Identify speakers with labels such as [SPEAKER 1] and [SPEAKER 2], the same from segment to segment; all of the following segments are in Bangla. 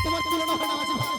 [SPEAKER 1] তোমার তুলনা হয় না মাঝি ভাই।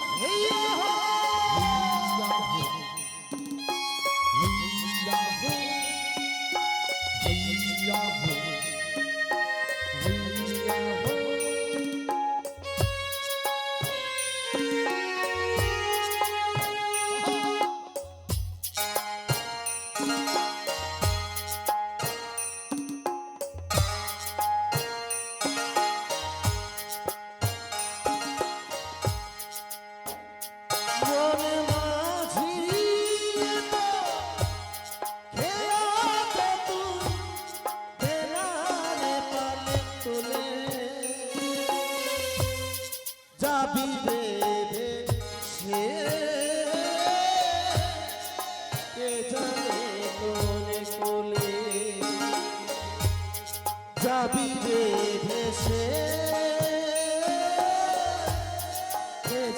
[SPEAKER 2] যাবি রে ভেসে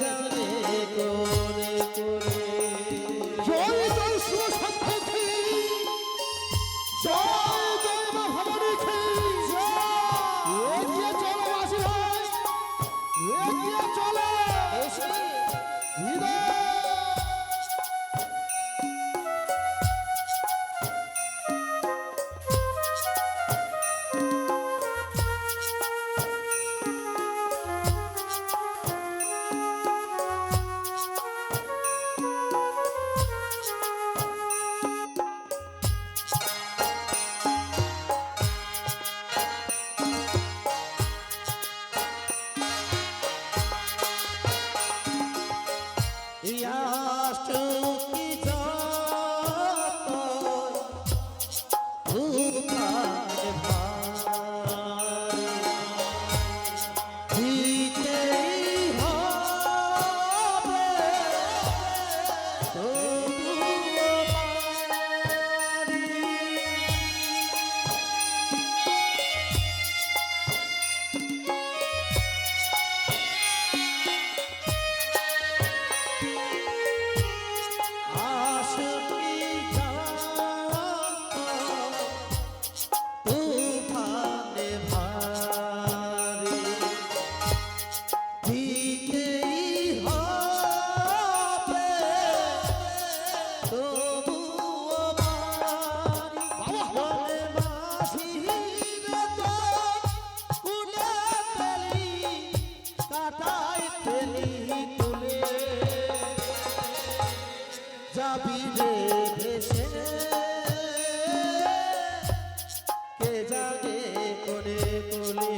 [SPEAKER 2] জানে করে করে
[SPEAKER 1] জয় জয় শিব শক্তি, জয় জয় মা ভবানী এগিয়ে চলো মাঝি ভাই, এগিয়ে চলো হৃদয়।
[SPEAKER 2] যাবি রে ভেসে কে জানে করে কোলে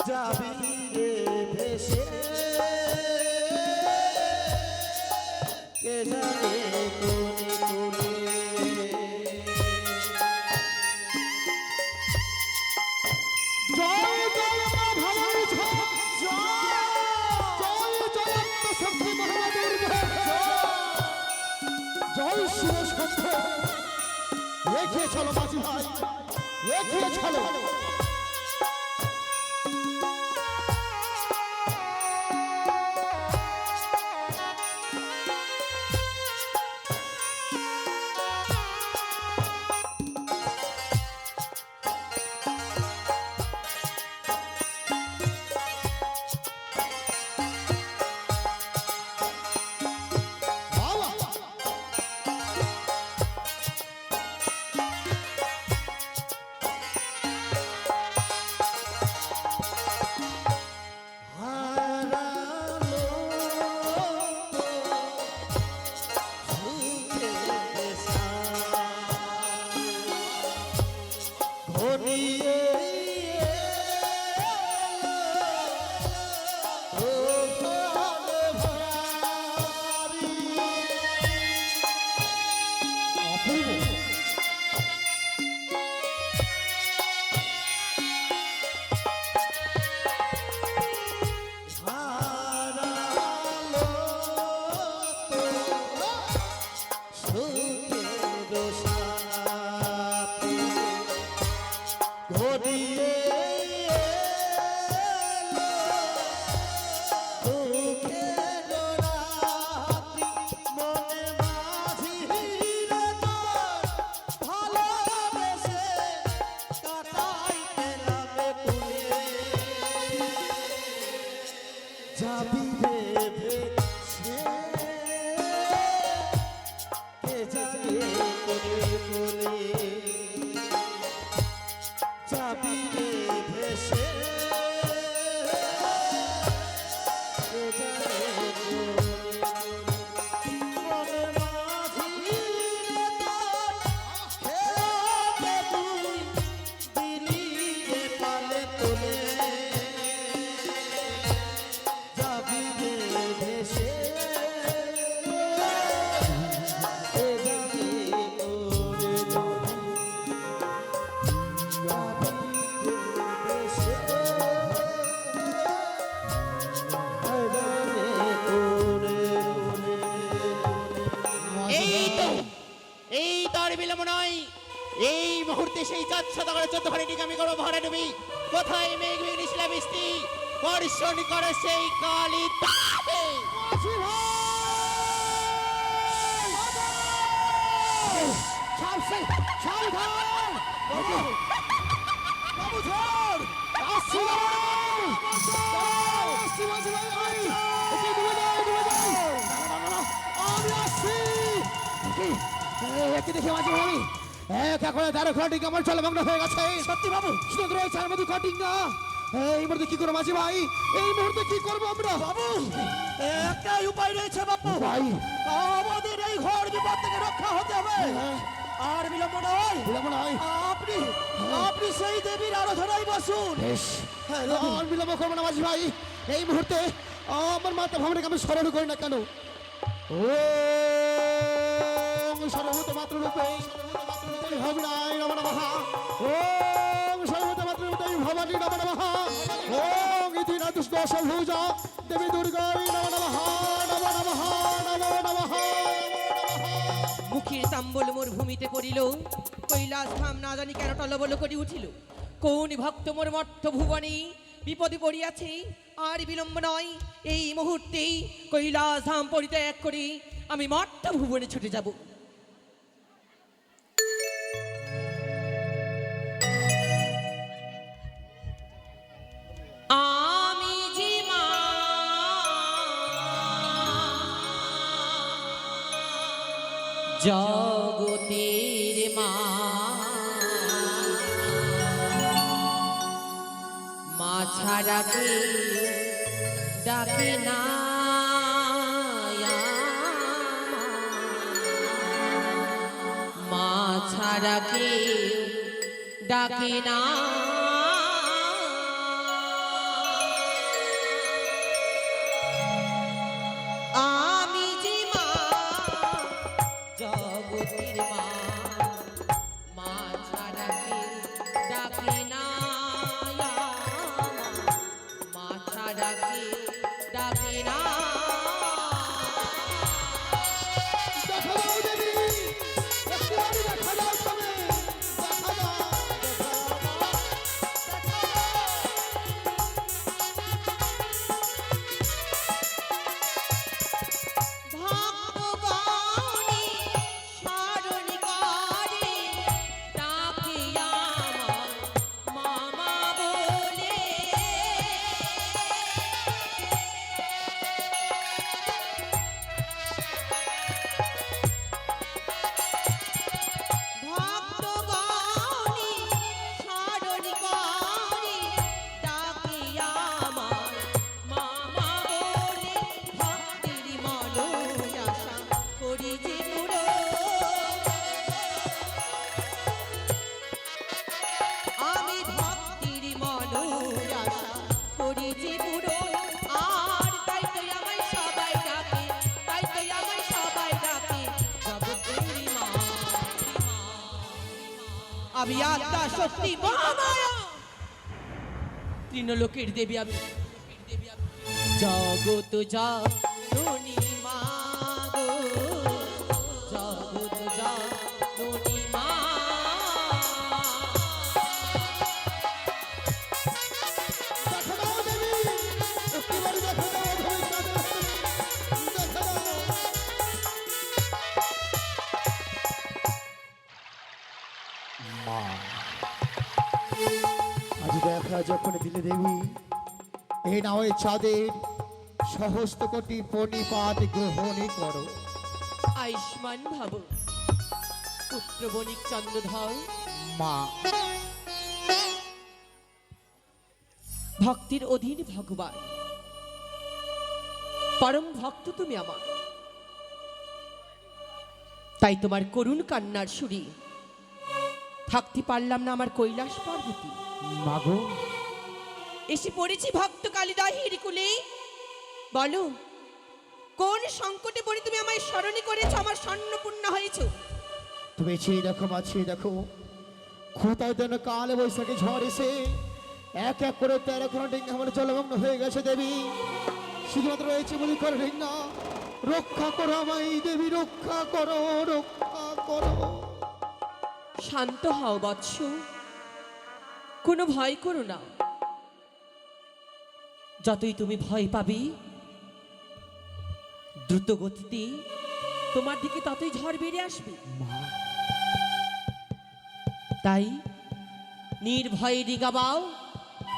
[SPEAKER 2] যাবি রে ভেসে কে জানে করে কোলে
[SPEAKER 1] জয় জয় মা ভবানী জয় জয় আত্মশক্তি মহাদেবীর জয় শিব শক্তি। এগিয়ে চলো মাঝি ভাই, এগিয়ে চলো।
[SPEAKER 2] ঘড়ি
[SPEAKER 3] মুহূর্তে সেই চাচ্ছাদা করে 14 খানি ডিঙ্গি আমি করবো ভরা ডুবি। কোথায় মেঘ নিশিলা বৃষ্টি বর্ষণ করে সেই কালী তাপে।
[SPEAKER 1] মাঝি ভাই সাবধান সাবধান বাবু ঝড় আসছি আসছি মাঝি ভাই একে ডুবে যাও ডুবে যাও আমি আসছি একে দেখে মাঝি ভাই এক এক করে 13 ঘটিং আমার জলমগ্ন হয়ে গেছে। সত্যি বাবু শুধু রয়েছে আর মধ্যে ঘটিং না। এই মুহূর্তে কি করবো মাঝি ভাই, এই মুহূর্তে কি করবো আমরা?
[SPEAKER 2] বাবু একটাই উপায় রয়েছে বাবু,
[SPEAKER 1] ভাই
[SPEAKER 2] আমাদের এই ঘর বিপদ থেকে রক্ষা হতে হবে। আর বিলম্ব নয়,
[SPEAKER 1] বিলম্ব নয়।
[SPEAKER 2] আপনি আপনি সেই দেবীর আরাধনায় বসুন।
[SPEAKER 1] বেশ আর বিলম্ব করবো না মাঝি ভাই, এই মুহূর্তে আমার মাতা ভবনকে আমি স্মরণ করি না কেন। ও সর্বভূত মাত্র রূপে ভবিনায় নমঃ নমঃ। ওম সর্বভূত মাত্র রূপে ভবানী নমঃ নমঃ। ওম ইতি নাতুষ্ক সভুজা দেবী দুর্গায় নমঃ নমঃ নমঃ নমঃ নমঃ নমঃ।
[SPEAKER 4] মুখের তাম্বল মোর ভূমিতে পড়িল, কৈলাস ধাম না জানি কেন টলবল করি উঠিল। কোন ভক্ত মোর মর্ত ভুবনে বিপদে পড়িয়াছে, আর বিলম্ব নয়, এই মুহূর্তেই কৈলাস ধাম পরিত্যাগ করে আমি মর্ত ভুবনে ছুটে যাব। আমি যে মা জগতের মা, মা ছাড়া কেউ ডাকে না মা ছাড়া কেউ ডাকে না। আমি যে মা জগতের মা, মা ছাড়া কেউ ডাকে না মা ছাড়া কেউ ডাকে না।
[SPEAKER 1] দেখা দাও দেবী, একটুখানি দেখা দাও তুমি, দেখা দাও,
[SPEAKER 4] ভক্তগণে স্মরণ করে ডাকে আমার মামা বলে। ভক্তগণে স্মরণ করে ডাকে আমার মামা বলে। ভক্তির মনোয়াশা করি যে পুরো, আমি ভক্তির মনোয়াশা করি যে পুরো। আর তাই তো আমায় সবাই ডাকে, তাই তো আমায় সবাই ডাকে জগতের মা। আমি আত্মা সত্যি মহামায়া, তৃণলোকের দেবী আমি, জগত জননী মা গো, জগত জননী মা।
[SPEAKER 1] দেখা দাও দেবী, একটুখানি দেখা দাও, দেখা দাও। মা আজ দেখা যখন দিলে দেবী, এই নাও এই চাঁদের সহস্ত কোটি পণিপাত গ্রহণই করো।
[SPEAKER 4] আয়ুষ্মান ভাব পুত্র বণিক চন্দ্রধর,
[SPEAKER 1] মা
[SPEAKER 4] ভক্তির অধীন ভগবান, পরম ভক্ত তুমি আমার, তাই তোমার করুণ কান্নার সুরে থাকতে পারলাম না আমার কৈলাস পার্বতী।
[SPEAKER 1] মাগো
[SPEAKER 4] এসে পড়েছি ভক্ত কালিদাহির কুলে। বলো কোন সংকটে পড়ে তুমি আমায় স্মরণে করেছো, আমার স্বর্ণপূর্ণ হয়েছো।
[SPEAKER 1] তুমি চেয়ে দেখো মা, চেয়ে দেখো, কোথায় যেন কালে বৈশাখী ঝড় এসে এক এক করে 13 খানা ডিঙ্গি আমার জলমগ্ন হয়ে গেছে দেবী। শুধুমাত্র রয়েছে বলি করে ডিঙ্গা, রক্ষা করো আমায় দেবী, রক্ষা করো, রক্ষা করো।
[SPEAKER 4] শান্ত হও বৎস, কোনো ভয় করো না। যতই তুমি ভয় পাবি, দ্রুত গতিতে তোমার দিকে ততই ঝড় বেড়ে আসবে। তাই নির্ভয়ে ডিঙ্গাবাও,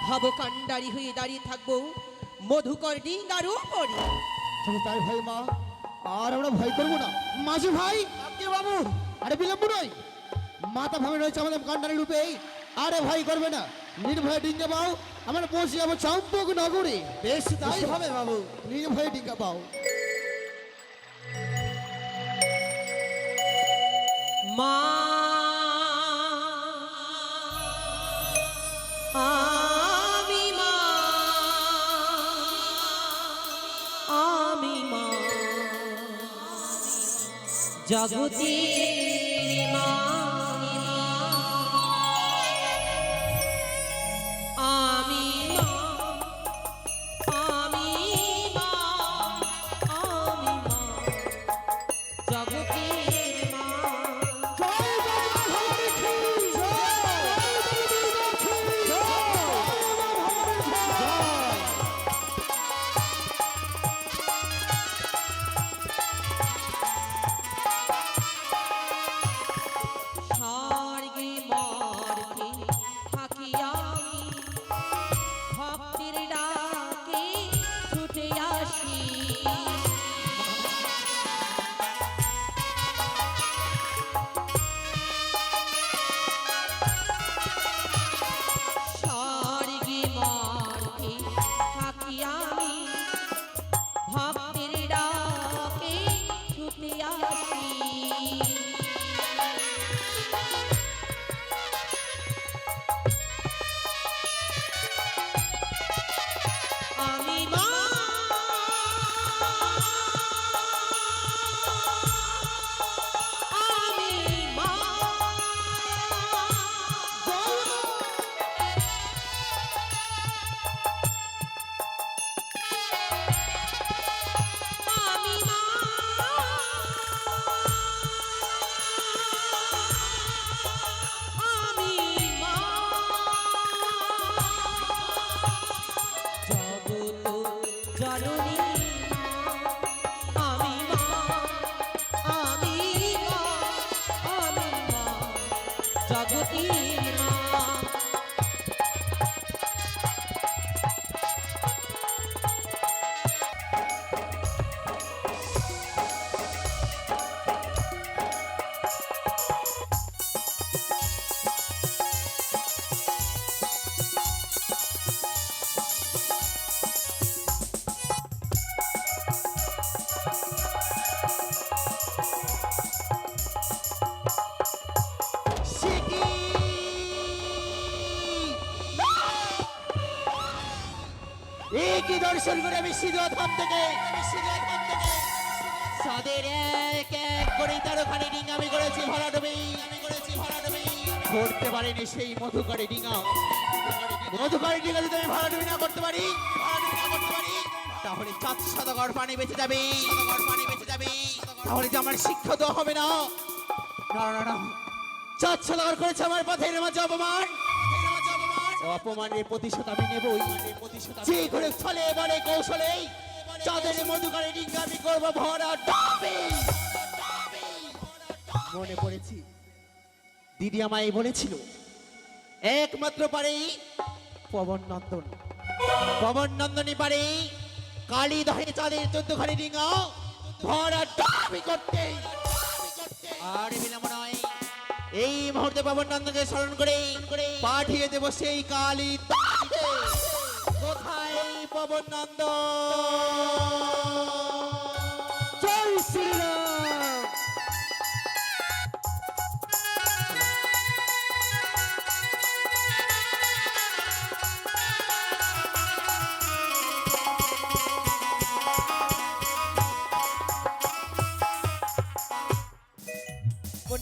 [SPEAKER 4] ভবকাণ্ডারি হয়ে দাঁড়িয়ে থাকবো মধুকর ডিঙ্গার উপরে।
[SPEAKER 1] তবে তাই ভাই মা, আর আমরা ভয় করবো না। মাঝি ভাই,
[SPEAKER 2] আপনি বাবু,
[SPEAKER 1] আরে বিলম্ব নয়, মাথা ভাবে রয়েছে আমাদের কান্ডারি রূপে। আরে ভয় করবে না, নির্ভয়ে ডিঙ্গা পাও, আমরা পৌঁছে যাবো চম্পক নগরে।
[SPEAKER 2] বেশ তাই হবে বাবু।
[SPEAKER 1] নির্ভয়ে ডিঙ্গা পাও।
[SPEAKER 4] মা আমি মা, আমি মা, জগতের মা, আমি মা, আমি মা, আমি মা, জগতের মা। স্বর্গে মর্গে থাকি আমি, ভক্তের ডাকে ছুটে আসি। স্বর্গে মর্গে থাকি আমি, ভক্তের ডাকে ছুটে আসি। আমি মা, আমি মা, আমি মা, আমি মা, জগত জননী মা, আমি মা, আমি মা, আমি মা, জগতের মা।
[SPEAKER 3] কি দর্শন করে আমি সিদ্ধধাম থেকে সাদের এক এক করে তার ওখানে ডিঙ্গা আমি করেছি ভরাডুবি, করতে পারিনি সেই মধুকরে ডিঙ্গা। মধুকরে ডিঙ্গা যদি আমি ভরাডুবি না করতে পারি, তাহলে চাঁদ শতকর পানি বেঁচে যাবে, তাহলে যে আমার শিক্ষা দেওয়া হবে না। না না না, চাঁদ শতকর করেছে আমার পথের মাঝে অপমান, অপমানের প্রতিশোধ আমি নেবই। যে করে ফলে বলে কৌশলে চাঁদের মধুকরে ডিঙ্গা আমি করবো ভরা ডাবে। মনে পড়েছি দিদি আমায় বলেছিল একমাত্র পারে পবন নন্দন, পবন নন্দনী পারে কালী দহে চাঁদের 14 খানি ডিঙ্গা ভরা ডাবে করতে। আর বিলম্ব নয়, এই মুহূর্তে পবন নন্দনকে স্মরণ করে পাঠিয়ে দেব সেই কালী দহে। কোথায় পবন নন্দন?
[SPEAKER 2] জয় শ্রীরাম।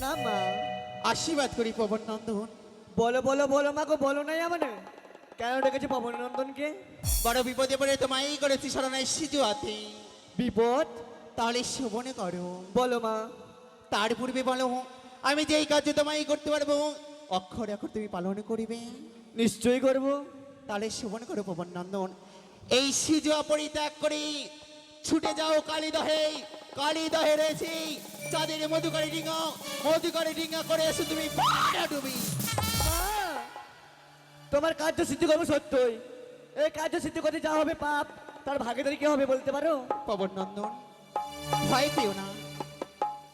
[SPEAKER 5] না মা,
[SPEAKER 3] আশীর্বাদ করি পবন নন্দন।
[SPEAKER 5] বলো বলো বলো মা গো, বলো নাই আমাদের কেন ডেকেছে পবন নন্দনকে?
[SPEAKER 3] বড় বিপদে পড়ে তোমায় করেছি শরণায় সিজুয়াতে।
[SPEAKER 5] বিপদ?
[SPEAKER 3] তাহলে শোভনে করো।
[SPEAKER 5] বলো মা।
[SPEAKER 3] তার পূর্বে বলো আমি যেই কাজ তোমায় করতে পারবো অক্ষরে অক্ষর তুমি পালন করিবে।
[SPEAKER 5] নিশ্চয়ই করব।
[SPEAKER 3] তাহলে শোভন করো পবন নন্দন, এই সিজুয়া পরিত্যাগ করে ছুটে যাও কালীদহে। কালীদহে রয়েছে চাঁদের মধুকারী ডিঙা করে এসো তুমি ডুবি।
[SPEAKER 5] তোমার কার্য সিদ্ধি করবো সত্যই। এই কার্য সিদ্ধি করতে যা হবে পাপ, তার ভাগেদারি কি হবে বলতে পারো?
[SPEAKER 3] পবন নন্দন ভয় পেও না,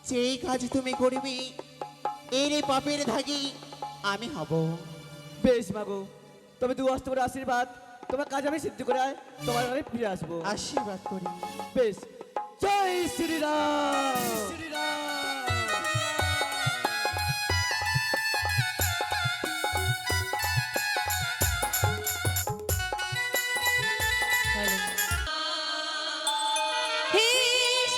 [SPEAKER 3] যেই কাজ তুমি করবে এর পাপের ধাগি আমি হব।
[SPEAKER 5] বেশ মাগো, তবে দু হস্ত করে আশীর্বাদ, তোমার কাজ আমি সিদ্ধি করে তোমার ঘরে ফিরে আসবো।
[SPEAKER 3] আশীর্বাদ করি।
[SPEAKER 5] বেশ, জয় শ্রীরাম। শ্রীরাম।
[SPEAKER 4] হে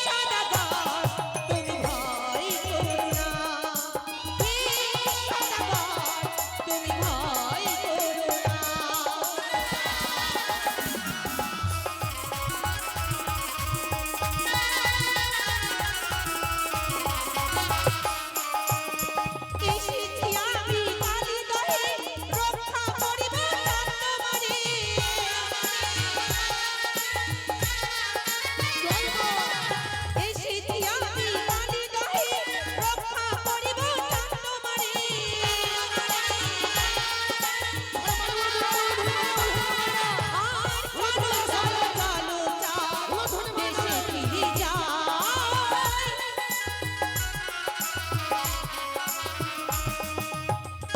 [SPEAKER 4] সদাগর তুমি ভয় করো না, হে সদাগর তুমি ভয় করো না। এসেছি আমি কালীদহে রক্ষা করিব তোমারে। এসেছি আমি কালীদহে রক্ষা করিব তোমারে। আর কালো চলো চলো চাঁদ দেশে ফিরে যায়।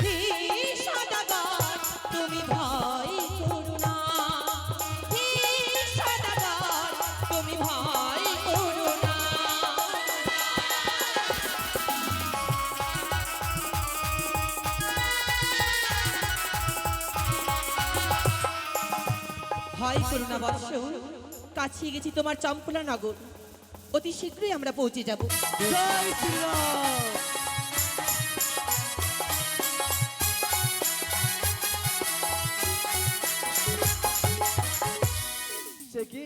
[SPEAKER 4] হে সদাগর তুমি ভয় করো না, হে সদাগর তুমি ভয় করো না। ভয় করো না বৎস, কাছে গেছি তোমার চম্পলা নগর, অতি শীঘ্রই আমরা পৌঁছে যাব।
[SPEAKER 5] জয় শ্রীরাম। সে কি,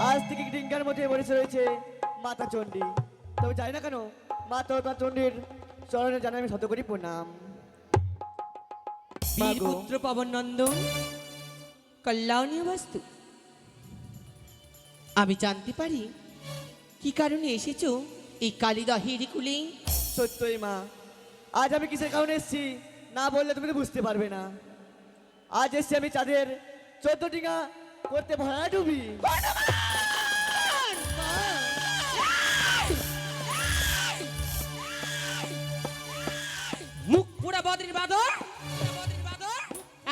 [SPEAKER 5] আজ থেকে ডিঙ্গার মধ্যে বসে রয়েছে মাতা চণ্ডী। তবে যাই না কেন, মাতা চণ্ডীর চরণে জানাই আমি শত করি প্রণাম।
[SPEAKER 4] বীর
[SPEAKER 5] মাগো,
[SPEAKER 4] পুত্র পবন নন্দন, কল্যাণীয় বস্তু, আমি জানতে পারি কি কারণে এসেছো এই কালীদহের কুলে?
[SPEAKER 5] সত্যই মা, আজ আমি কিসের কারণে এসেছি না বললে তুমি তো বুঝতে পারবে না। আজ এসেছি আমি চাঁদের 14 ডিঙা করতে ভয়া ডুবি।
[SPEAKER 4] মুখ পুরা বদ্রের বাদর,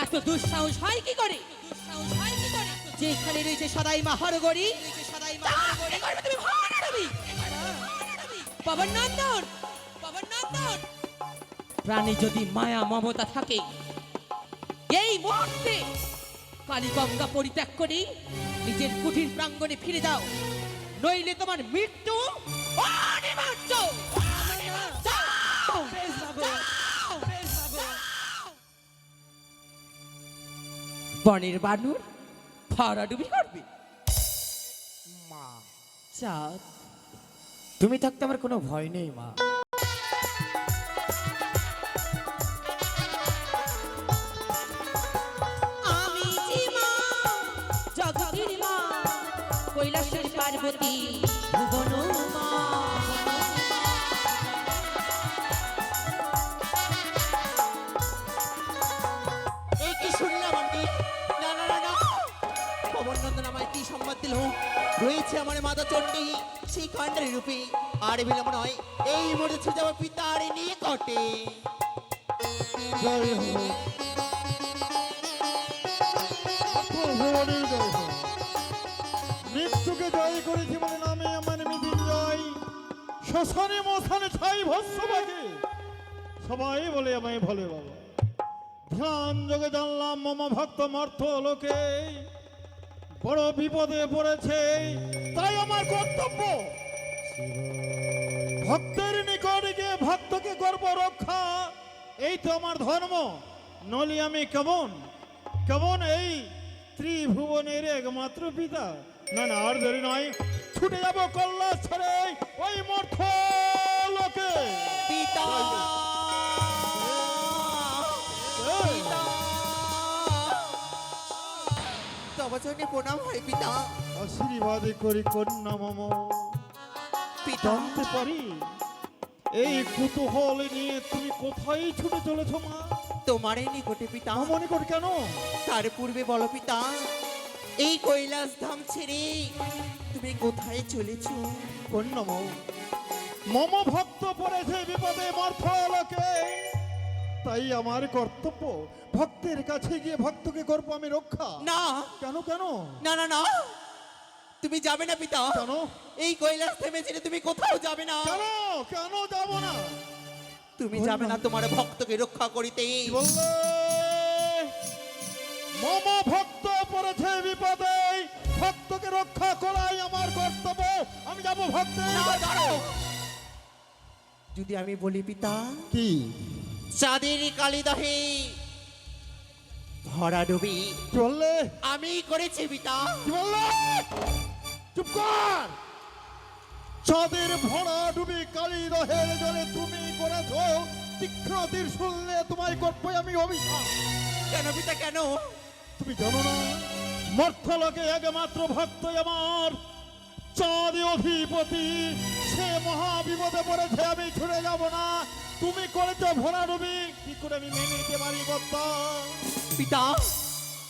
[SPEAKER 4] এত দুঃসাহস হয় কি করে? যেখানে রয়েছে সদাই মাহারগড়ি, তুমি ভয় করবি? পবন নন্দন, পবন নন্দন, প্রাণে যদি মায়া মমতা থাকে এই মুহূর্তে কালীগঙ্গা পরিত্যাগ করে নিজের কুঠির প্রাঙ্গণে ফিরে যাও, নইলে তোমার মৃত্যু অনিবার্য। যাও, যাও। বনের বানর ভরাডুবি করবে।
[SPEAKER 2] মা,
[SPEAKER 4] চাঁদ,
[SPEAKER 2] তুমি থাকতে আমার কোনো ভয় নেই মা।
[SPEAKER 4] আমি যে মা, জগতের মা, কৈলাসের পার্বতী, ভুবন মা।
[SPEAKER 3] এই কি শুনলাম আমি? না না না না, পবন নন্দন আমায় কি সংবাদ দিল? রয়েছে আমার মাতা চণ্ডী সেই কাণ্ডের রূপে, আর বিলম্ব নয়, এই মুহূর্তে ছুটে যাবো পিতার নিকটে।
[SPEAKER 1] জয় হোক, ভগবানের জয় হোক। মৃত্যুকে জয় করেছি বলে নামে আমার মৃত্যুঞ্জয়, শ্মশানে মশানে ছাই ভস্মবাগে সবাই বলে আমায় ভোলে বাবা। ধ্যান যোগে জানলাম মম ভক্ত মর্থ লোকে বড় বিপদে পড়েছে, তাই আমার কর্তব্য ভক্তের নিকটে গিয়ে ভক্তকে করব রক্ষা। এই তো আমার ধর্ম, নলি আমি কেমন কেমন এই ত্রিভুবনের একমাত্র পিতা। না না, আর দেরি নয়, ছুটে যাবো কল্যাণ ছেড়ে ওই মর্থ লোকে।
[SPEAKER 3] পিতা পিতা তব চরণে প্রণাম হয় পিতা।
[SPEAKER 1] আশীর্বাদ করি কন্যা মম।
[SPEAKER 3] পিতা
[SPEAKER 1] জানতে পারি এই কুতূহল নিয়ে তুমি কোথায় ছুটে চলেছ মা?
[SPEAKER 3] তোমার এই নিকটে পিতা।
[SPEAKER 1] মনে কর কেন?
[SPEAKER 3] তার পূর্বে বলো পিতা, এই কৈলাস ধাম ছেড়ে তুমি কোথায় চলেছো?
[SPEAKER 1] কন্যা মম, মম ভক্ত পড়েছে বিপদে মর্থলোকে, তাই আমার কর্তব্য ভক্তের কাছে গিয়ে ভক্তকে করবো আমি রক্ষা।
[SPEAKER 3] না
[SPEAKER 1] কেন কেন?
[SPEAKER 3] না না না, তুমি যাবে না পিতা।
[SPEAKER 1] কেন
[SPEAKER 3] এই কৈলাস থেমে ছেড়ে তুমি কোথাও যাবে না।
[SPEAKER 1] কেন কেন যাব না?
[SPEAKER 3] তুমি যাবে না তোমার ভক্তকে রক্ষা করিতে।
[SPEAKER 1] কি বললে? মম ভক্ত পড়েছে বিপদে, ভক্তকে রক্ষা করাই আমার কর্তব্য। আমি যাব ভক্তের
[SPEAKER 3] না,
[SPEAKER 1] কাছে।
[SPEAKER 3] দাঁড়াও। যদি আমি বলি পিতা,
[SPEAKER 1] কি
[SPEAKER 3] চাঁদের কালিদাহে ভরা ডুবি
[SPEAKER 1] কি বললে?
[SPEAKER 3] আমি করেছি পিতা।
[SPEAKER 1] কি বললে? চুপ কর। চাঁদের ভরা ডুবি কালী দহের জলে তুমি করেছ তীক্ষ্ণ তীর শুনলে তোমায় করবই আমি অভিশাপ।
[SPEAKER 3] কেন পিতা কেন?
[SPEAKER 1] তুমি জানো না মর্থলোকে একমাত্র ভক্ত আমার চাঁদ অধিপতি, সে মহাবিপদে পড়েছে, আমি ছুড়ে যাব না। তুমি করেছো ভরা ডুবি, কি করে আমি মেনে নিতে পারি বত্তা?
[SPEAKER 3] পিতা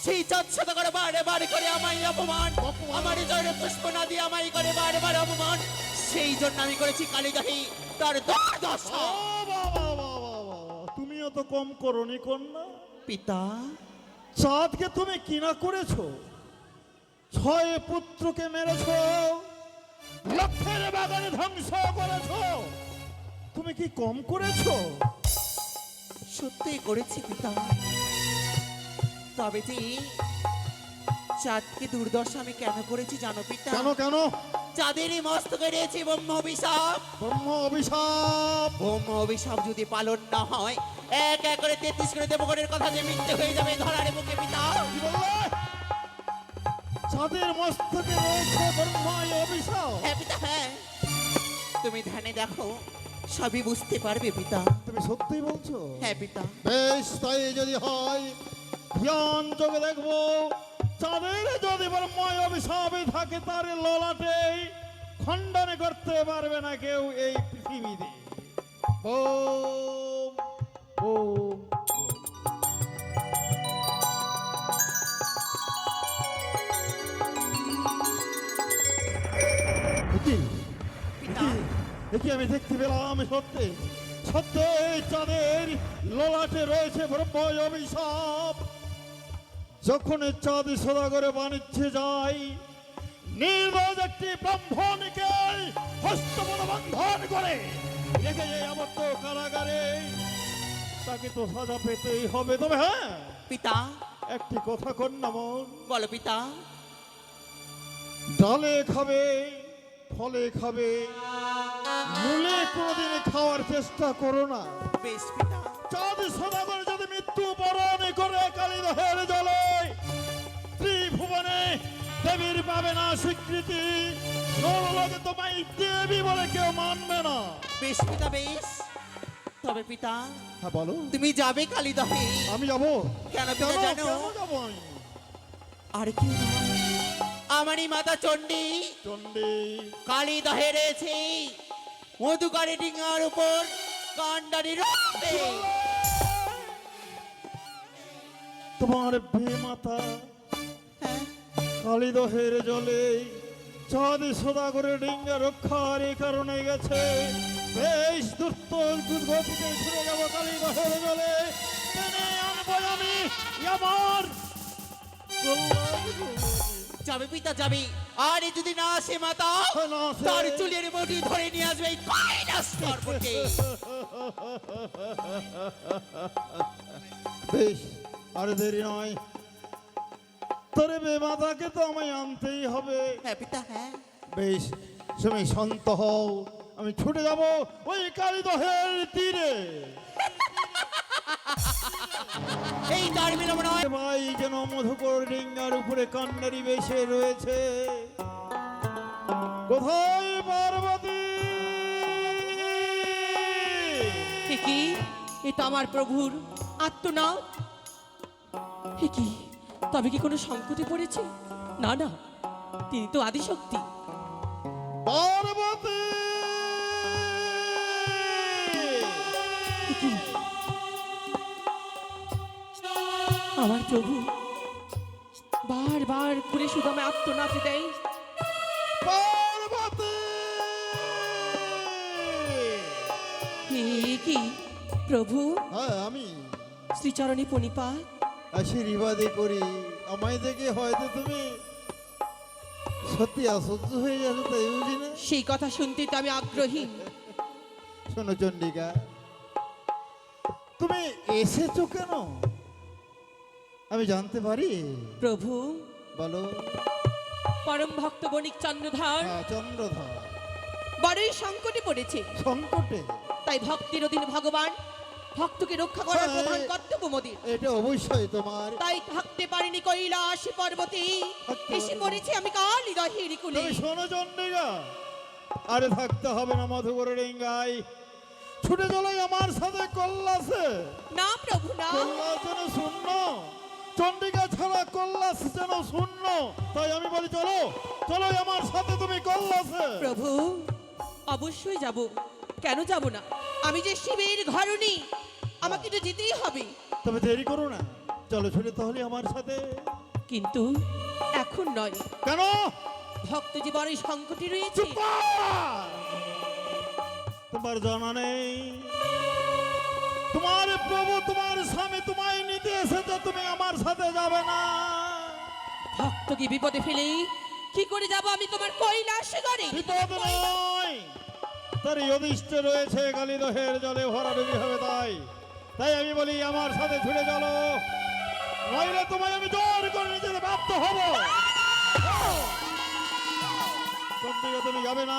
[SPEAKER 3] সেই চাচ্ছা করে বারে বারে করে আমায় অপমান, আমার জয়ের পুষ্প না দিয়ে আমায় করে বারে বারে অপমান। সেই জন্য আমি করেছি কালিদাহি তার দশা।
[SPEAKER 1] তুমিও তো কম করনি কন্যা।
[SPEAKER 3] পিতা
[SPEAKER 1] চাঁদকে তুমি কিনা করেছো, 6 পুত্রকে মেরেছো, লক্ষের বাগানে ধ্বংস করেছো, তুমি কি কম করেছো?
[SPEAKER 3] সত্যি করেছি পিতা, তবে যে চাঁদকে দুর্দশা আমি কেন করেছি জানো পিতা?
[SPEAKER 1] কেন কেন?
[SPEAKER 3] চাঁদেরই মস্তকে রয়েছে ব্রহ্ম অভিশাপ।
[SPEAKER 1] ব্রহ্ম অভিশাপ।
[SPEAKER 3] ব্রহ্ম অভিশাপ যদি পালন না হয়, এক এক করে 33 করে দেবগণের কথা যে মিথ্যে হয়ে যাবে ধরার মুখে পিতা।
[SPEAKER 1] কি বললে? চাঁদের মস্তকে রয়েছে ব্রহ্ম অভিশাপ।
[SPEAKER 3] হ্যাঁ পিতা হ্যাঁ, তুমি ধ্যানে দেখো সবই বুঝতে পারবে পিতা।
[SPEAKER 1] তুমি সত্যিই বলছো?
[SPEAKER 3] হ্যাঁ পিতা।
[SPEAKER 1] বেশ, তাই যদি হয় ধ্যান যোগে দেখবো চাঁদের যদি ব্রহ্ময় অভিশাপে থাকে তার ললাটে খণ্ডনে করতে পারবে না কেউ এই পৃথিবীতে। ওম ওম
[SPEAKER 3] পিতা
[SPEAKER 1] দেখি আমি দেখতে পেলাম সত্যি সত্যি চাঁদের ললাটে রয়েছে ব্রহ্ময় অভিশাপ। যখন চাঁদ সদাগরে বাণিজ্যে যায়, নির্দোষ একটি ব্রাহ্মণকে হস্তবল বন্ধন করে রেখে যায় আবদ্ধ কারাগারে। তাকে তো সাজা পেতেই হবে। তবে হ্যাঁ,
[SPEAKER 3] পিতা
[SPEAKER 1] একটি কথা কন্যা মন,
[SPEAKER 3] বলো পিতা।
[SPEAKER 1] ডালে খাবে, ফলে খাবে, মূলে কোনোদিন খাওয়ার চেষ্টা করো না।
[SPEAKER 3] বেশ পিতা।
[SPEAKER 1] চাঁদ সদাগর যদি মৃত্যু বরণ করে কালিদহের জলে, ত্রিভুবনে দেবীর পাবে না স্বীকৃতি, নরলোকে তোমায় দেবী বলে কেউ মানবে না।
[SPEAKER 3] বেশ পিতা বেশ, তবে পিতা
[SPEAKER 1] হ্যাঁ বলো।
[SPEAKER 3] তুমি যাবে কালিদহে?
[SPEAKER 1] আমি যাবো।
[SPEAKER 3] কেন পিতা
[SPEAKER 1] কেন
[SPEAKER 3] জানো?
[SPEAKER 1] কেন যাবো আমি?
[SPEAKER 3] আর কি নয়, আমারই মাতা চণ্ডী
[SPEAKER 1] চণ্ডী
[SPEAKER 3] কালিদহে রয়েছে মধুকারী ডিঙার উপর কান্ডারি রূপে।
[SPEAKER 1] তোমার মাতা
[SPEAKER 3] হ্যাঁ,
[SPEAKER 1] কালিদহের জলে চাঁদ সদাগরের ডিঙ্গা রক্ষার এই কারণে গেছে। বেশ দ্রুত গতিতে ছুটে যাবো কালিদহের জলে, টেনে আনবো আমি আমার কল্যাণ।
[SPEAKER 3] যাবে পিতা যাবে। আর এ যদি না আসে মাতা,
[SPEAKER 1] না আসে।
[SPEAKER 3] তার চুলের মুঠি ধরে নিয়ে আসবে এই কৈলাস পর্বতে।
[SPEAKER 1] বেশ, আর দেরি নয়, তোরে বেমাতাকে তো আমায় আনতেই হবে।
[SPEAKER 3] হ্যাঁ পিতা হ্যাঁ।
[SPEAKER 1] বেশ, তুমি শান্ত হও, আমি ছুটে যাব ওই কালিদহের তীরে।
[SPEAKER 3] এই তার বিলম্ব নয়।
[SPEAKER 1] ভাই যেন মধুকর ডিঙ্গার উপরে কান্নারি বেশে রয়েছে। কোথায় পার্বতী?
[SPEAKER 4] এ কি? এ তো আমার প্রভুর আত্মনাদ। এ কি? তবে কি কোনো সংকটে পড়েছে? না না, তিনি তো আদিশক্তি।
[SPEAKER 1] পার্বতী
[SPEAKER 4] এ কি? আমার প্রভু বারবার করে শুধু আমায় আত্মনাদ দেয়।
[SPEAKER 1] পার্বতী
[SPEAKER 4] এ কি প্রভু?
[SPEAKER 1] হ্যাঁ আমি
[SPEAKER 4] শ্রীচরণে পণিপাত।
[SPEAKER 1] আশীর্বাদই করি। আমায় দেখে হয়তো তুমি সত্যি অসহ্য হয়ে যাবে, তাই বুঝি না?
[SPEAKER 4] সেই কথা শুনতে তো আমি আগ্রহী।
[SPEAKER 1] শোনো চন্ডিকা, তুমি এসেছো কেন আমি জানতে পারি?
[SPEAKER 4] প্রভু,
[SPEAKER 1] বলো।
[SPEAKER 4] পরম ভক্ত বণিক চন্দ্রধর
[SPEAKER 1] হ্যাঁ, চন্দ্রধর
[SPEAKER 4] বড়ই সংকটে পড়েছে।
[SPEAKER 1] সংকটে?
[SPEAKER 4] তাই ভক্তির অধীন ভগবান ভক্তকে রক্ষা করার
[SPEAKER 1] হ্যাঁ,
[SPEAKER 4] প্রধান কর্তব্য মোদের।
[SPEAKER 1] এটা অবশ্যই তোমার।
[SPEAKER 4] তাই থাকতে পারিনি কৈলাস পর্বতে, এসে পড়েছি আমি কালী দহের কুলে।
[SPEAKER 1] তুমি শোনো চন্ডিকা, আরে থাকতে হবে না মধুকর ডিঙ্গায়, ছুটে চলো আমার সাথে কল্লাসে।
[SPEAKER 4] না প্রভু না,
[SPEAKER 1] কল্লাস যেন শূন্য, চন্ডিকা ছাড়া কল্লাস যেন শূন্য। তাই আমি বলি চলো, চলো আমার সাথে তুমি কল্লাসে।
[SPEAKER 4] প্রভু অবশ্যই যাব, কেন যাব না? আমি যে শিবের ঘরণী, আমাকে তো যেতেই হবে।
[SPEAKER 1] তবে দেরি করো না, চলো ছুটে তাহলে আমার সাথে।
[SPEAKER 4] কিন্তু এখন নয়,
[SPEAKER 1] কেন?
[SPEAKER 4] ভক্ত যে বড়ই সংকটে রয়েছে।
[SPEAKER 1] তোমার জানা নেই তোমার প্রভু তোমার স্বামী তোমায় নিতে এসেছে, তুমি আমার সাথে যাবে না।
[SPEAKER 4] ভক্তকে বিপদে ফেলে কি করে যাব আমি তোমার কৈলাস ঘরে?
[SPEAKER 1] বিপদ নয়, তার অদৃষ্ট রয়েছে কালীদহের জলে ভরাডুবি হবে। তাই তাই আমি বলি আমার সাথে ছুটে চলো, নইলে তোমায় আমি জোর করে নিয়ে যেতে বাধ্য হব। চন্ডিকা তুমি যাবে না।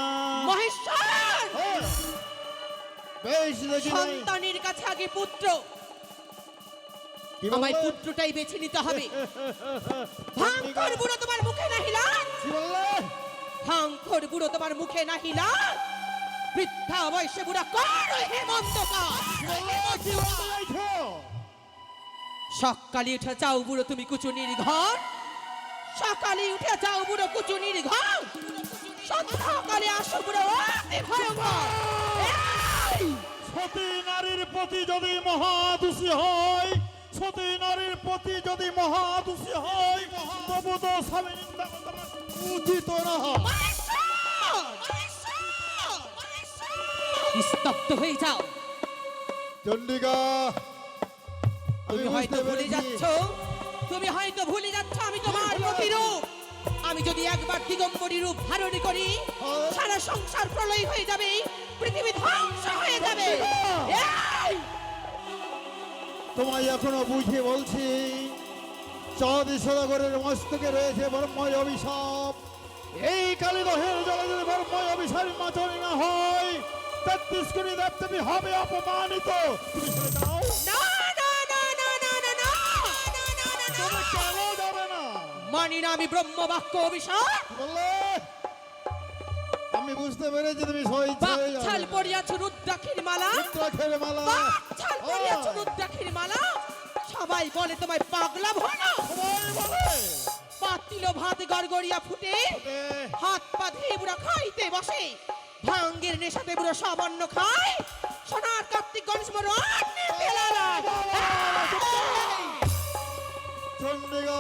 [SPEAKER 4] মহেশ্বর,
[SPEAKER 1] হ্যাঁ, বেশ দেখি নাই।
[SPEAKER 4] সন্তানের কাছে আগে পুত্র,
[SPEAKER 1] কি বললে?
[SPEAKER 4] আমায় পুত্রটাই বেছে নিতে হবে। ভাঙখর বুড়ো তোমার মুখে নাহিলা,
[SPEAKER 1] কি বললে?
[SPEAKER 4] ভাঙখর বুড়ো তোমার মুখে নাহিলা, বৃদ্ধা বয়সে বুড়া করো হেমন্তকার।
[SPEAKER 1] কি বলতে চাইছো?
[SPEAKER 4] সকালে উঠে যাও বুড়ো তুমি কুচুনির ঘর, সকালে উঠে যাও বুড়ো কুচুনির ঘর, সন্ধ্যাকালে আসো বুড়ো অতি ভয়ঙ্কর। এই!
[SPEAKER 1] সতী নারীর প্রতি যদি মহাদোষী হয়, সতী নারীর প্রতি যদি মহাদোষী হয়, তবু তো স্বামী নিন্দা করা উচিত না।
[SPEAKER 4] স্তব্ধ হয়ে যাও।
[SPEAKER 1] চন্ডিকা,
[SPEAKER 4] তুমি হয়তো ভুলে যাচ্ছ, তুমি হয়তো ভুলে যাচ্ছ আমি তোমার প্রতিরূপ। আমি যদি একবার দিগম্বরী রূপ ধারণ করি, সারা সংসার প্রলয় হয়ে যাবে, পৃথিবী ধ্বংস হয়ে যাবে। এই!
[SPEAKER 1] তোমায় এখনো বুঝিয়ে বলছি, চাঁদি সদাগরের মস্তকে রয়েছে ব্রহ্ময় অভিশাপ। এই কালীদহের জলে যদি ব্রহ্ময় অভিশাপ মাচনি না হয়, 33 কোটি দেবদেবী হবে অপমানিত। তুমি সরে যাও।
[SPEAKER 4] না না না না না না না না না না না।
[SPEAKER 1] তুমি কেন যাবে না?
[SPEAKER 4] মানি না আমি ব্রহ্মবাক্য অভিশাপ।
[SPEAKER 1] কি বললে? আমি বুঝতে পেরেছি তুমি স্বইচ্ছায়
[SPEAKER 4] বাকছাল
[SPEAKER 1] যাবে।
[SPEAKER 4] পড়িয়াছ রুদ্রাক্ষীর মালা,
[SPEAKER 1] রুদ্রাক্ষের মালা।
[SPEAKER 4] বাকছাল পড়িয়াছ রুদ্রাক্ষীর মালা, সবাই বলে তোমায় পাগলা ভোলা।
[SPEAKER 1] সবাই বলে।
[SPEAKER 4] পাতিল ভাত গড়গড়িয়া ফুটে, হাত পা ধুয়ে বুড়া খাইতে বসে, ভাঙ্গের নেশাতে বুড়ো সামান্য খায়, সোনার কার্তিক গণেশ বড় আন্নে পেলালা।
[SPEAKER 1] চন্ডিকা,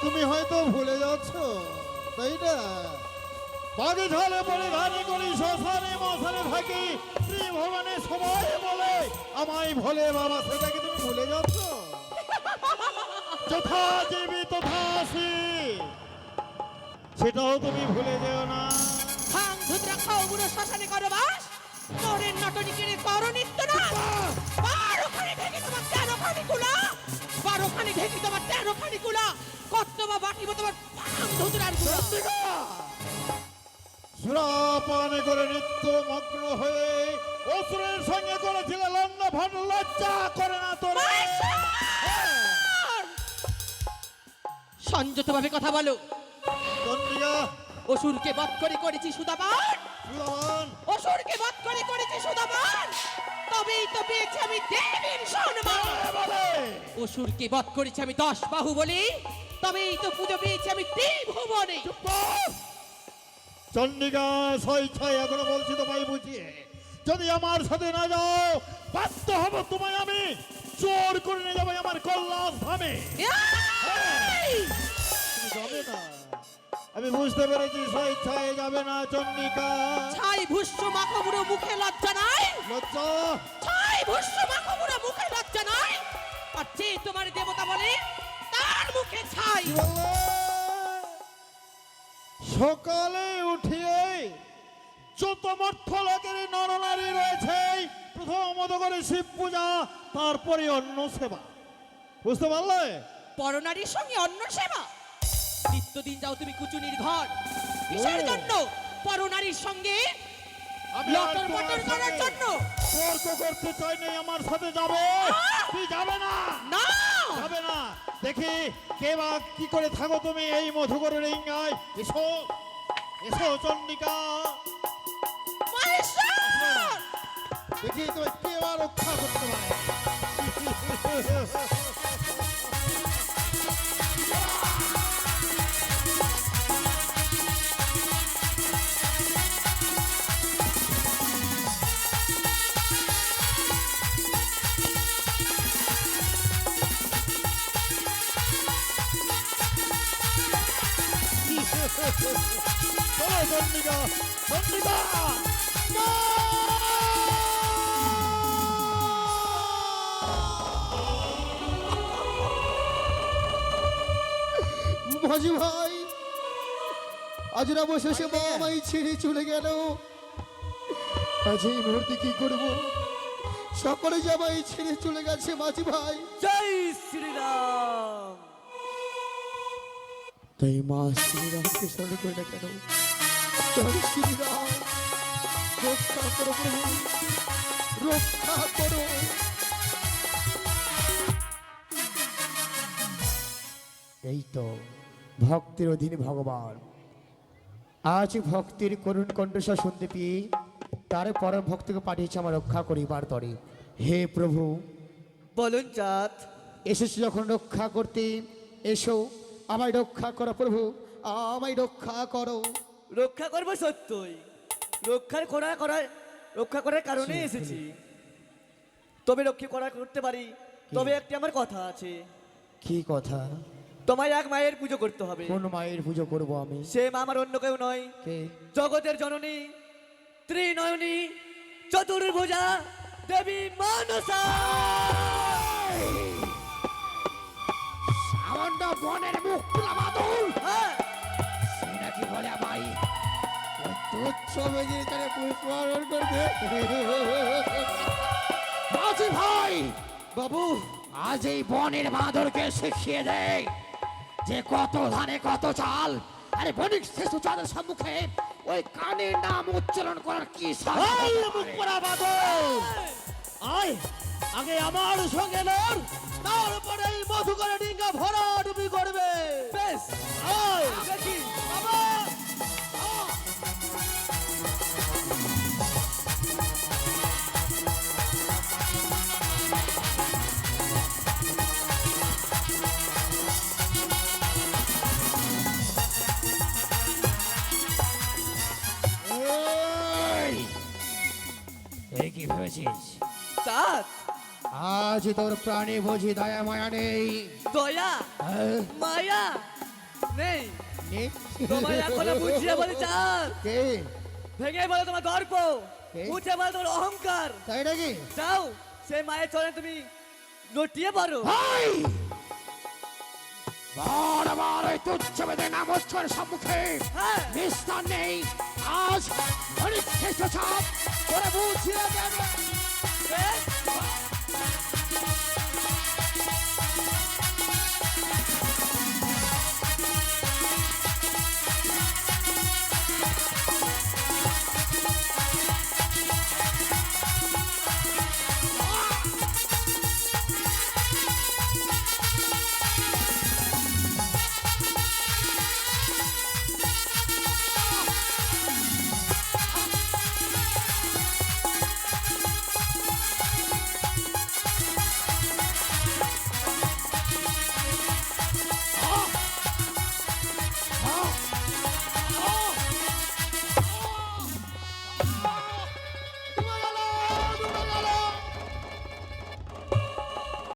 [SPEAKER 1] তুমি হয়তো ভুলে যাচ্ছ, তাই না? বাগে ঝালে পড়ে ধানি করি, শ্মশানে মশানে থাকি, ত্রিভুবনে সবাই বলে আমায় ভোলে বাবা, সেটা কি তুমি ভুলে যাচ্ছ? যথা জীবী তথা আসি, সেটাও তুমি ভুলে যেও না।
[SPEAKER 4] ভাঙ ধুতরা খাও বুড়ো শ্মশানে করো বাস, নরের নটনি কেড়ে করো নিত্য না। 12খানি ঢেকে তোমার 13খানি কুলা, 12খানি ঢেকে তোমার 13খানি কুলা, কত বা বাটিব তোমার ভাঙ ধুতরার গুলা।
[SPEAKER 1] সুরাপানে করে নিত্য মগ্ন হয়ে অসুরের সঙ্গে করেছিল লন্ড ভট, লজ্জা করে না তোরা?
[SPEAKER 4] সংযতভাবে কথা বলো।
[SPEAKER 1] চন্ডিকা,
[SPEAKER 4] অসুরকে বধ করে করেছি সুদাপান,
[SPEAKER 1] সুদামান,
[SPEAKER 4] অসুরকে বধ করে করেছে সুদমন, তবেই তো পেয়েছি আমি দেবীর সম্মান। অসুরকে বধ করেছি আমি 10 বাহু বলে, তবেই তো পুজো পেয়েছি আমি ত্রিভুবনে।
[SPEAKER 2] চন্ডিকা ছয় এখনো বলছি তোমায় বুঝিয়ে, যদি আমার সাথে না যাও বাধ্য হব তোমায় আমি চোর করে নিয়ে যাবো আমার কল্যাণ ধামে।
[SPEAKER 4] এই!
[SPEAKER 2] তুমি যাবে না, আমি বুঝতে পেরেছি ছয় যাবে না চন্ডিকা।
[SPEAKER 4] ছাই ভুষ্য মাখবুড়ো মুখে লজ্জা নাই,
[SPEAKER 2] লজ্জা
[SPEAKER 4] ছাই ভুষ্য মাখবুড়ো মুখে লজ্জা নাই, আর যে তোমার দেবতা বলে তার মুখে ছাই।
[SPEAKER 2] কি বললে? সকালে উঠিয়ে যত মর্থ লোকের নরনারী রয়েছে প্রথমত করে শিব পূজা, তারপরে অন্ন সেবা, বুঝতে পারলে?
[SPEAKER 4] পরনারীর সঙ্গে অন্ন সেবা? নিত্যদিন যাও তুমি কুচুনির ঘর, কিসের জন্য? পরনারীর সঙ্গে
[SPEAKER 2] আমি আর
[SPEAKER 4] লটর
[SPEAKER 2] তোমার
[SPEAKER 4] পটর করার
[SPEAKER 2] সাথে
[SPEAKER 4] জন্য?
[SPEAKER 2] তর্ক করতে চাই না, আমার সাথে যাবে। তুই যাবে না,
[SPEAKER 4] না,
[SPEAKER 2] যাবে না। দেখি কে বা কি করে থাকো তুমি এই মধুকরের ইঙ্গায়। এসো এসো চন্ডিকা,
[SPEAKER 4] মহেশ্বর!
[SPEAKER 2] দেখি তুমি কে বা রক্ষা করতে পারে। চলো চন্ডিকা, চন্ডিকা
[SPEAKER 1] মাঝি ভাই, আজ না অবশেষে মা আমায় ছেড়ে চলে গেল। আজ এই মুহূর্তে কি করব? সকলে যে আমায় ছেড়ে চলে গেছে মাঝি ভাই।
[SPEAKER 5] জয় শ্রীরাম।
[SPEAKER 1] তাই মা শ্রীরামকে স্মরণ করে না কেন? জয় শ্রীরাম, রক্ষা করো প্রভু, রক্ষা করো। এই তো ভক্তের অধীন ভগবান। আজ ভক্তির করুণ কণ্ঠস্বর শুনতে পেয়ে তার পরম ভক্তকে পাঠিয়েছে আমার রক্ষা করিবার তরে। হে প্রভু,
[SPEAKER 5] বলুন চাঁদ।
[SPEAKER 1] এসেছি যখন রক্ষা করতে, এসো আমায় রক্ষা করো প্রভু, আমায় রক্ষা করো।
[SPEAKER 5] রক্ষা করবো সত্যই, রক্ষা করার কারণে এসেছি। তবে করতে পারি, তবে একটি আমার কথা আছে।
[SPEAKER 1] কি কথা?
[SPEAKER 5] তোমায় এক মায়ের পুজো করতে হবে।
[SPEAKER 1] কোন মায়ের পুজো করব আমি?
[SPEAKER 5] সে মা আমার অন্য কেউ নয়,
[SPEAKER 1] কে?
[SPEAKER 5] জগতের জননী, ত্রিনয়নী, চতুর্ভুজা দেবী মানসা।
[SPEAKER 1] সামান্য বনের মুখ খোলা বাদল
[SPEAKER 5] হ্যাঁ,
[SPEAKER 1] সে নাকি বলে আমায় ওই তুচ্ছ মেজির কানে পুষ্পারণ করবে। মাঝি ভাই,
[SPEAKER 5] বাবু
[SPEAKER 1] আজ এই বনের বাঁদরকে শিখিয়ে দেয় যে কত ধানে কত চাল। আরে বণিক শিশু চাঁদের সম্মুখে ওই কানের নাম উচ্চারণ করার কি
[SPEAKER 2] আয় আগে আমার সঙ্গে লড়, তারপরে এই মধুকরে ডিঙ্গা ভরা ডুবি করবে।
[SPEAKER 5] বেশ,
[SPEAKER 2] আয়
[SPEAKER 5] দেখি।
[SPEAKER 2] বাবা,
[SPEAKER 1] এই কি ভেবেছিস?
[SPEAKER 5] চাঁদ,
[SPEAKER 1] আজ তোর প্রাণে বুঝি দয়া মায়া নেই?
[SPEAKER 5] দয়া
[SPEAKER 1] হ্যাঁ?
[SPEAKER 5] মায়া নেই।
[SPEAKER 1] নেই?
[SPEAKER 5] তোমায় এখনো বুঝিয়ে বলি চাঁদ।
[SPEAKER 1] কে?
[SPEAKER 5] ভেঙে বলো তোমার গর্ব,
[SPEAKER 1] কে?
[SPEAKER 5] উঠে বলো তোমার অহংকার।
[SPEAKER 1] তাই নাকি?
[SPEAKER 5] যাও সেই মায়ের চরণে তুমি লটিয়ে পারো।
[SPEAKER 1] হাই! বারবার ওই তুচ্ছ বেদের নাম উচ্চারণের সম্মুখে
[SPEAKER 5] হ্যাঁ,
[SPEAKER 1] নিস্তার নেই। আজ অনেক শ্রেষ্ঠ ছাপ তোরা বুঝিয়ে দেবে।
[SPEAKER 5] বেশ,